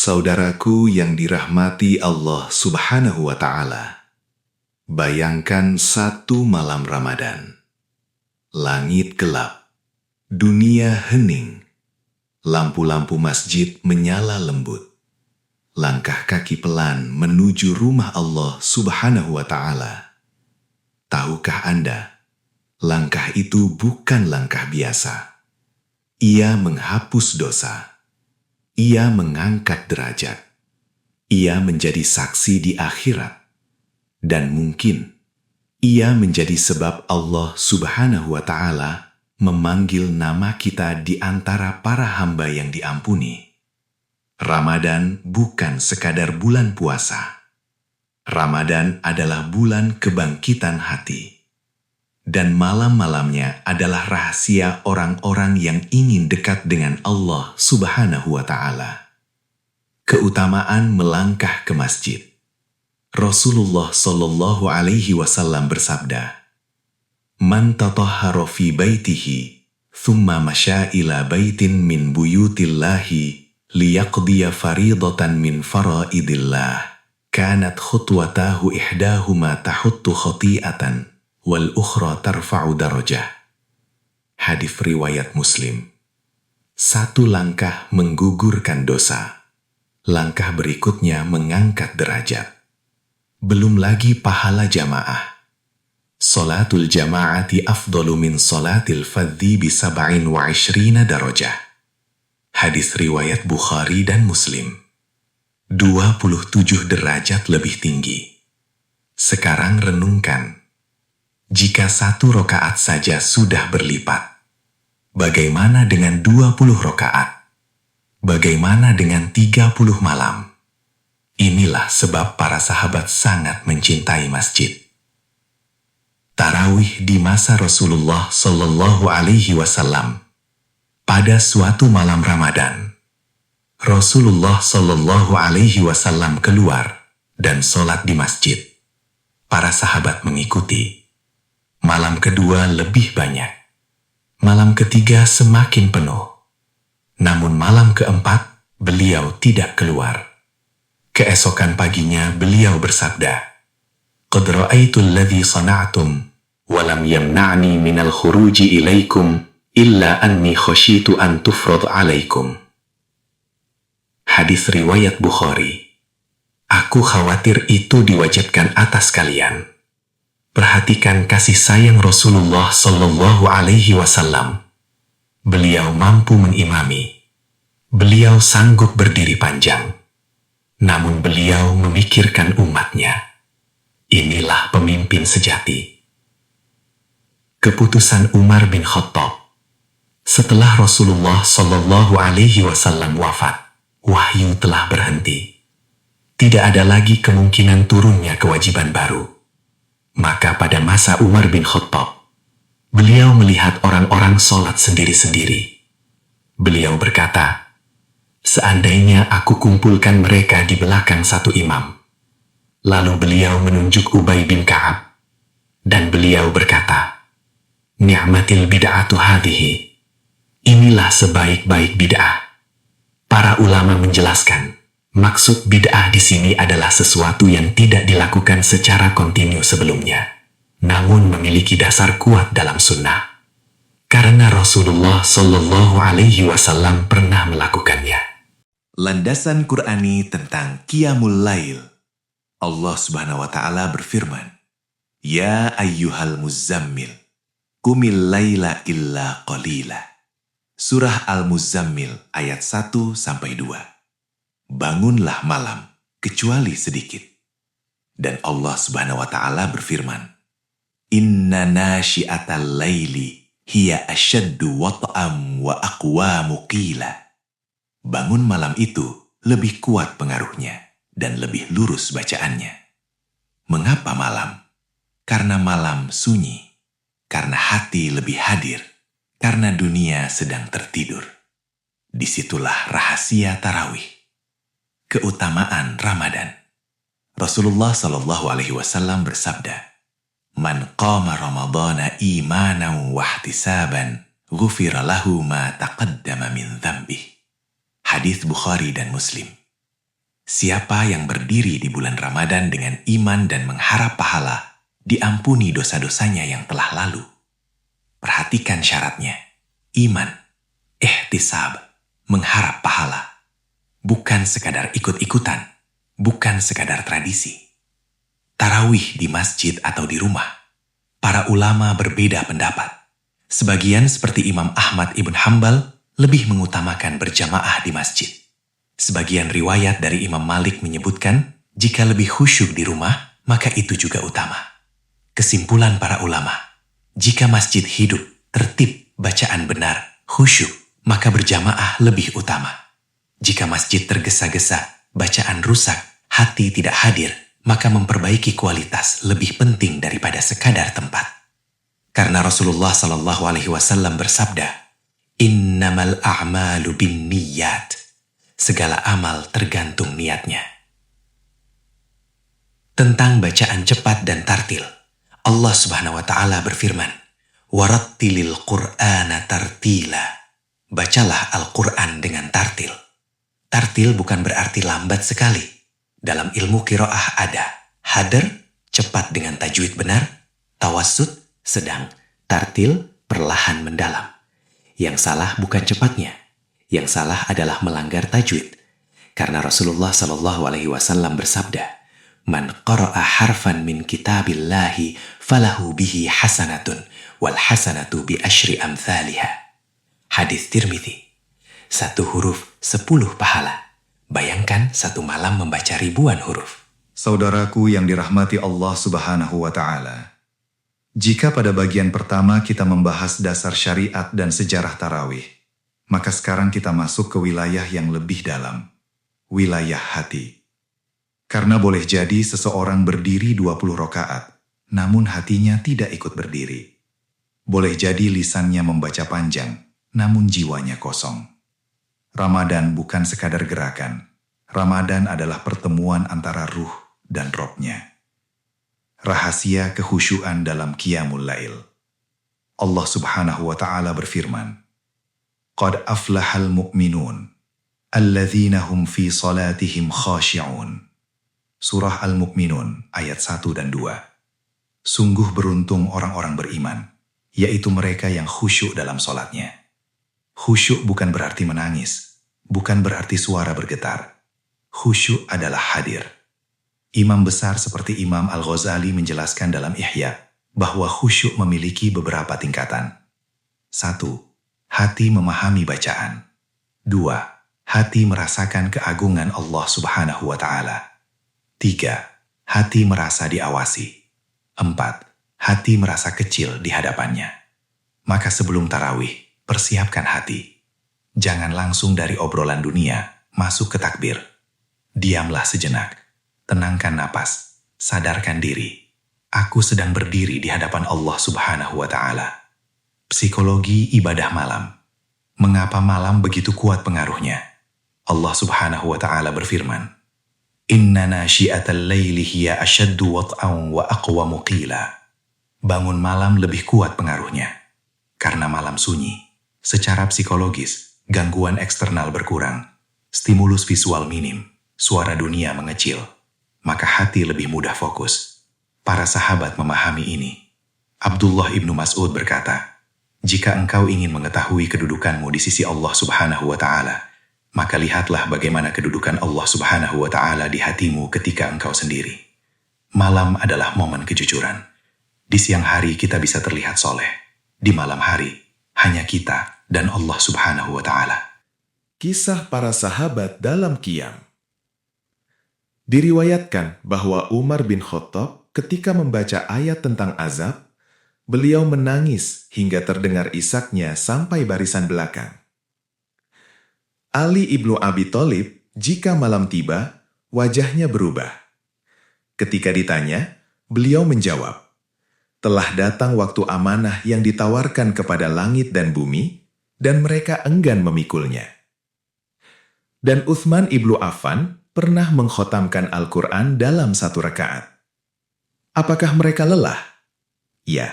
Saudaraku yang dirahmati Allah Subhanahu wa Ta'ala, bayangkan satu malam Ramadan. Langit gelap, dunia hening, lampu-lampu masjid menyala lembut. Langkah kaki pelan menuju rumah Allah Subhanahu wa Ta'ala. Tahukah Anda, langkah itu bukan langkah biasa. Ia menghapus dosa. Ia mengangkat derajat. Ia menjadi saksi di akhirat. Dan mungkin, ia menjadi sebab Allah Subhanahu wa Ta'ala memanggil nama kita di antara para hamba yang diampuni. Ramadan bukan sekadar bulan puasa. Ramadan adalah bulan kebangkitan hati. Dan malam-malamnya adalah rahasia orang-orang yang ingin dekat dengan Allah Subhanahu wa Ta'ala. Keutamaan melangkah ke masjid. Rasulullah Shallallahu Alaihi Wasallam bersabda, "Man tatahhara fi baitihi, thumma masya ila baitin min buyutillahi, liyaqdiya faridatan min faraidillah, kanat khutwatahu ihdahuma tahuttu khati'atan, wal ukhra tarfa'u darajah." Hadis riwayat Muslim. Satu langkah menggugurkan dosa. Langkah berikutnya mengangkat derajat. Belum lagi pahala jamaah. Salatul jama'ati afdalu min salatil fadhi bi 27 darajah. Hadis riwayat Bukhari dan Muslim. 27 derajat lebih tinggi. Sekarang renungkan. Jika 1 rakaat saja sudah berlipat, bagaimana dengan 20 rakaat? Bagaimana dengan 30 malam? Inilah sebab para sahabat sangat mencintai masjid. Tarawih di masa Rasulullah Shallallahu Alaihi Wasallam. Pada suatu malam Ramadan, Rasulullah Shallallahu Alaihi Wasallam keluar dan sholat di masjid. Para sahabat mengikuti. Malam kedua lebih banyak. Malam ketiga semakin penuh. Namun malam keempat, beliau tidak keluar. Keesokan paginya beliau bersabda, "Qad ra'aitu alladhi sana'tum, walam yamna'ni minal khuruji ilaikum, illa anni khashitu an tufrad alaikum." Hadis riwayat Bukhari. Aku khawatir itu diwajibkan atas kalian. Perhatikan kasih sayang Rasulullah Shallallahu Alaihi Wasallam. Beliau mampu mengimami. Beliau sanggup berdiri panjang. Namun beliau memikirkan umatnya. Inilah pemimpin sejati. Keputusan Umar bin Khattab. Setelah Rasulullah Shallallahu Alaihi Wasallam wafat, wahyu telah berhenti. Tidak ada lagi kemungkinan turunnya kewajiban baru. Maka pada masa Umar bin Khattab, beliau melihat orang-orang sholat sendiri-sendiri. Beliau berkata, "Seandainya aku kumpulkan mereka di belakang satu imam." Lalu beliau menunjuk Ubay bin Ka'ab. Dan beliau berkata, "Ni'matil bid'atu hadhihi." Inilah sebaik-baik bid'ah. Para ulama menjelaskan, maksud bid'ah di sini adalah sesuatu yang tidak dilakukan secara kontinu sebelumnya, namun memiliki dasar kuat dalam sunnah. Karena Rasulullah Shallallahu Alaihi Wasallam pernah melakukannya. Landasan Qur'ani tentang Qiyamul Lail. Allah Subhanahu wa Ta'ala berfirman, "Ya ayyuhal muzammil, qumil laila illa qalila." Surah Al-Muzammil ayat 1-2. Bangunlah malam, kecuali sedikit. Dan Allah Subhanahu wa Ta'ala berfirman, "Inna nashi'atal laili hiya asyaddu wat'am wa aqwamu qila." Bangun malam itu lebih kuat pengaruhnya dan lebih lurus bacaannya. Mengapa malam? Karena malam sunyi, karena hati lebih hadir, karena dunia sedang tertidur. Disitulah rahasia tarawih. Keutamaan Ramadan. Rasulullah Shallallahu Alaihi Wasallam bersabda, "Man qama Ramadana imanan wa ihtisaban, ghufira lahu ma taqaddama min dzambih." Hadis Bukhari dan Muslim. Siapa yang berdiri di bulan Ramadan dengan iman dan mengharap pahala, diampuni dosa-dosanya yang telah lalu. Perhatikan syaratnya. Iman, ihtisab, mengharap pahala. Bukan sekadar ikut-ikutan, bukan sekadar tradisi. Tarawih di masjid atau di rumah. Para ulama berbeda pendapat. Sebagian seperti Imam Ahmad ibn Hanbal lebih mengutamakan berjamaah di masjid. Sebagian riwayat dari Imam Malik menyebutkan, jika lebih khusyuk di rumah, maka itu juga utama. Kesimpulan para ulama, jika masjid hidup, tertib, bacaan benar, khusyuk, maka berjamaah lebih utama. Jika masjid tergesa-gesa, bacaan rusak, hati tidak hadir, maka memperbaiki kualitas lebih penting daripada sekadar tempat. Karena Rasulullah SAW bersabda, "Innamal a'malu binniyat." Segala amal tergantung niatnya. Tentang bacaan cepat dan tartil, Allah Subhanahu wa Ta'ala berfirman, "Warattilil Qur'ana tartila." Bacalah Al-Quran dengan tartil. Tartil bukan berarti lambat sekali. Dalam ilmu qiraah ada hadar, cepat dengan tajwid benar, tawassut, sedang, tartil, perlahan mendalam. Yang salah bukan cepatnya. Yang salah adalah melanggar tajwid. Karena Rasulullah SAW bersabda, "Man qara'a harfan min kitabillahi falahu bihi hasanatun wal hasanatu bi asyri amthaliha." Hadis Tirmidzi. 1 huruf 10 pahala. Bayangkan 1 malam membaca ribuan huruf. Saudaraku yang dirahmati Allah Subhanahu wa Ta'ala, jika pada bagian pertama kita membahas dasar syariat dan sejarah tarawih, maka sekarang kita masuk ke wilayah yang lebih dalam, wilayah hati. Karena boleh jadi seseorang berdiri 20 rakaat, namun hatinya tidak ikut berdiri. Boleh jadi lisannya membaca panjang, namun jiwanya kosong. Ramadan bukan sekadar gerakan. Ramadan adalah pertemuan antara ruh dan robnya. Rahasia kekhusyuan dalam Qiyamul Lail. Allah Subhanahu wa Ta'ala berfirman, "Qad aflahal mu'minun, alladzina hum fi salatihim khashi'un." Surah Al-Mu'minun ayat 1 dan 2. Sungguh beruntung orang-orang beriman, yaitu mereka yang khusyuk dalam solatnya. Khusyuk bukan berarti menangis, bukan berarti suara bergetar. Khusyuk adalah hadir. Imam besar seperti Imam Al-Ghazali menjelaskan dalam Ihya bahwa khusyuk memiliki beberapa tingkatan. 1. Hati memahami bacaan. 2. Hati merasakan keagungan Allah Subhanahu wa Ta'ala. 3. Hati merasa diawasi. 4. Hati merasa kecil di hadapannya. Maka sebelum tarawih, persiapkan hati. Jangan langsung dari obrolan dunia masuk ke takbir. Diamlah sejenak. Tenangkan napas. Sadarkan diri. Aku sedang berdiri di hadapan Allah Subhanahu wa Ta'ala. Psikologi ibadah malam. Mengapa malam begitu kuat pengaruhnya? Allah Subhanahu wa Ta'ala berfirman, "Inna nasyi'atal laili hiya ashaddu wat'an wa aqwamu qila." Bangun malam lebih kuat pengaruhnya. Karena malam sunyi. Secara psikologis, gangguan eksternal berkurang. Stimulus visual minim. Suara dunia mengecil. Maka hati lebih mudah fokus. Para sahabat memahami ini. Abdullah ibnu Mas'ud berkata, "Jika engkau ingin mengetahui kedudukanmu di sisi Allah Subhanahu wa Ta'ala, maka lihatlah bagaimana kedudukan Allah Subhanahu wa Ta'ala di hatimu ketika engkau sendiri." Malam adalah momen kejujuran. Di siang hari kita bisa terlihat soleh. Di malam hari, hanya kita dan Allah Subhanahu wa Ta'ala. Kisah para sahabat dalam Qiyam. Diriwayatkan bahwa Umar bin Khattab ketika membaca ayat tentang azab, beliau menangis hingga terdengar isaknya sampai barisan belakang. Ali ibnu Abi Thalib, jika malam tiba, wajahnya berubah. Ketika ditanya, beliau menjawab, "Telah datang waktu amanah yang ditawarkan kepada langit dan bumi, dan mereka enggan memikulnya." Dan Uthman ibnu Affan pernah mengkhotamkan Al-Quran dalam 1 rakaat. Apakah mereka lelah? Ya.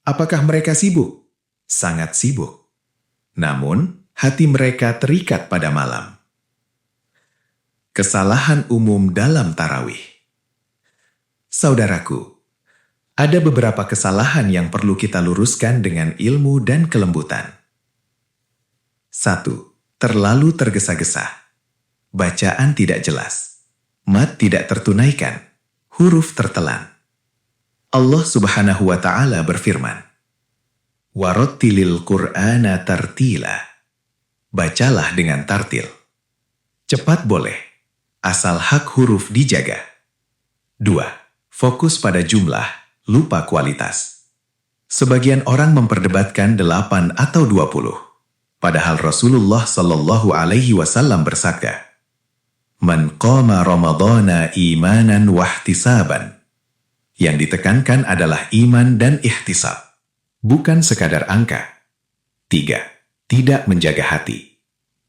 Apakah mereka sibuk? Sangat sibuk. Namun, hati mereka terikat pada malam. Kesalahan umum dalam tarawih. Saudaraku, ada beberapa kesalahan yang perlu kita luruskan dengan ilmu dan kelembutan. 1. Terlalu tergesa-gesa. Bacaan tidak jelas. Mat tidak tertunaikan. Huruf tertelan. Allah Subhanahu wa Ta'ala berfirman, "Warattilil Qur'ana tartila." Bacalah dengan tartil. Cepat boleh, asal hak huruf dijaga. 2. Fokus pada jumlah, lupa kualitas. Sebagian orang memperdebatkan 8 atau 20. Padahal Rasulullah Shallallahu Alaihi Wasallam bersabda, "Man qama Ramadhana imanan wahtisaban." Yang ditekankan adalah iman dan ihtisab, bukan sekadar angka. 3. Tidak menjaga hati.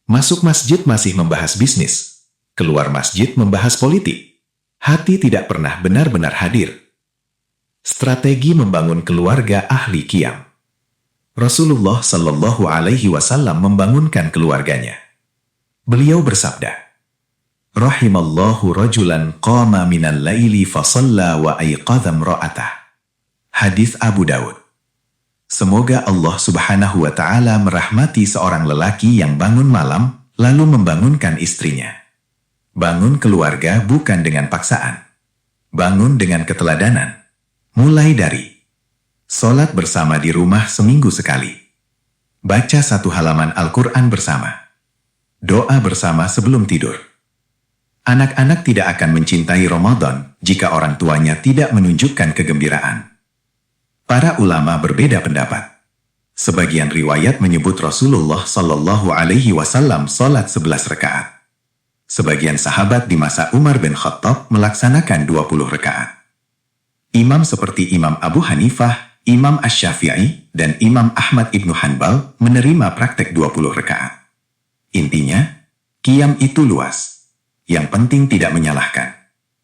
Masuk masjid masih membahas bisnis, keluar masjid membahas politik. Hati tidak pernah benar-benar hadir. Strategi membangun keluarga ahli qiyam. Rasulullah Shallallahu Alaihi Wasallam membangunkan keluarganya. Beliau bersabda, "Rahimallahu rajulan qama minal laili fasalla wa ayqadha imra'atah." Hadis Abu Daud. Semoga Allah Subhanahu wa Ta'ala merahmati seorang lelaki yang bangun malam lalu membangunkan istrinya. Bangun keluarga bukan dengan paksaan. Bangun dengan keteladanan. Mulai dari sholat bersama di rumah seminggu sekali. Baca 1 halaman Al-Quran bersama. Doa bersama sebelum tidur. Anak-anak tidak akan mencintai Ramadan jika orang tuanya tidak menunjukkan kegembiraan. Para ulama berbeda pendapat. Sebagian riwayat menyebut Rasulullah Shallallahu Alaihi Wasallam sholat 11 rakaat. Sebagian sahabat di masa Umar bin Khattab melaksanakan 20 rakaat. Imam seperti Imam Abu Hanifah, Imam Asy-Syafi'i, dan Imam Ahmad ibnu Hanbal menerima praktek 20 rakaat. Intinya, qiyam itu luas. Yang penting tidak menyalahkan,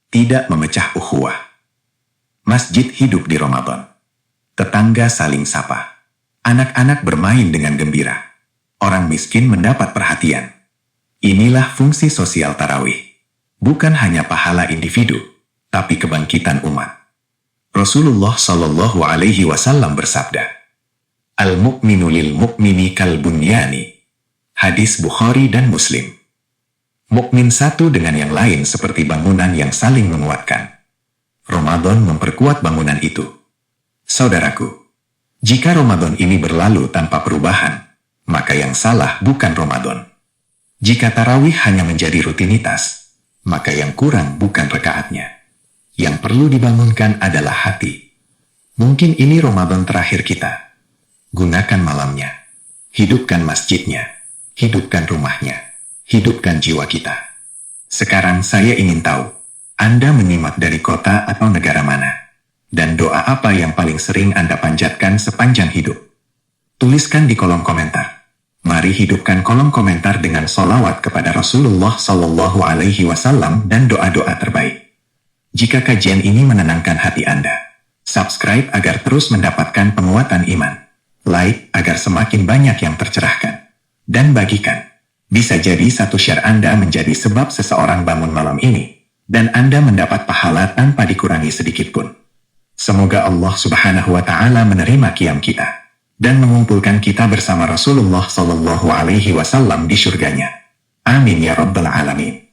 tidak memecah ukhuwah. Masjid hidup di Ramadan. Tetangga saling sapa. Anak-anak bermain dengan gembira. Orang miskin mendapat perhatian. Inilah fungsi sosial tarawih. Bukan hanya pahala individu, tapi kebangkitan umat. Rasulullah Shallallahu Alaihi Wasallam bersabda, "Al-mu'minu lil mu'mini kal bunyani." Hadis Bukhari dan Muslim. Mukmin satu dengan yang lain seperti bangunan yang saling menguatkan. Ramadan memperkuat bangunan itu. Saudaraku, jika Ramadan ini berlalu tanpa perubahan, maka yang salah bukan Ramadan. Jika tarawih hanya menjadi rutinitas, maka yang kurang bukan rakaatnya. Yang perlu dibangunkan adalah hati. Mungkin ini Ramadan terakhir kita. Gunakan malamnya. Hidupkan masjidnya. Hidupkan rumahnya. Hidupkan jiwa kita. Sekarang saya ingin tahu, Anda menyimak dari kota atau negara mana? Dan doa apa yang paling sering Anda panjatkan sepanjang hidup? Tuliskan di kolom komentar. Mari hidupkan kolom komentar dengan sholawat kepada Rasulullah Shallallahu Alaihi Wasallam dan doa-doa terbaik. Jika kajian ini menenangkan hati Anda, subscribe agar terus mendapatkan penguatan iman. Like agar semakin banyak yang tercerahkan. Dan bagikan. Bisa jadi satu share Anda menjadi sebab seseorang bangun malam ini, dan Anda mendapat pahala tanpa dikurangi sedikit pun. Semoga Allah Subhanahu wa Ta'ala menerima qiyam kita, dan mengumpulkan kita bersama Rasulullah Shallallahu Alaihi Wasallam di surganya. Amin ya Rabbal Alamin.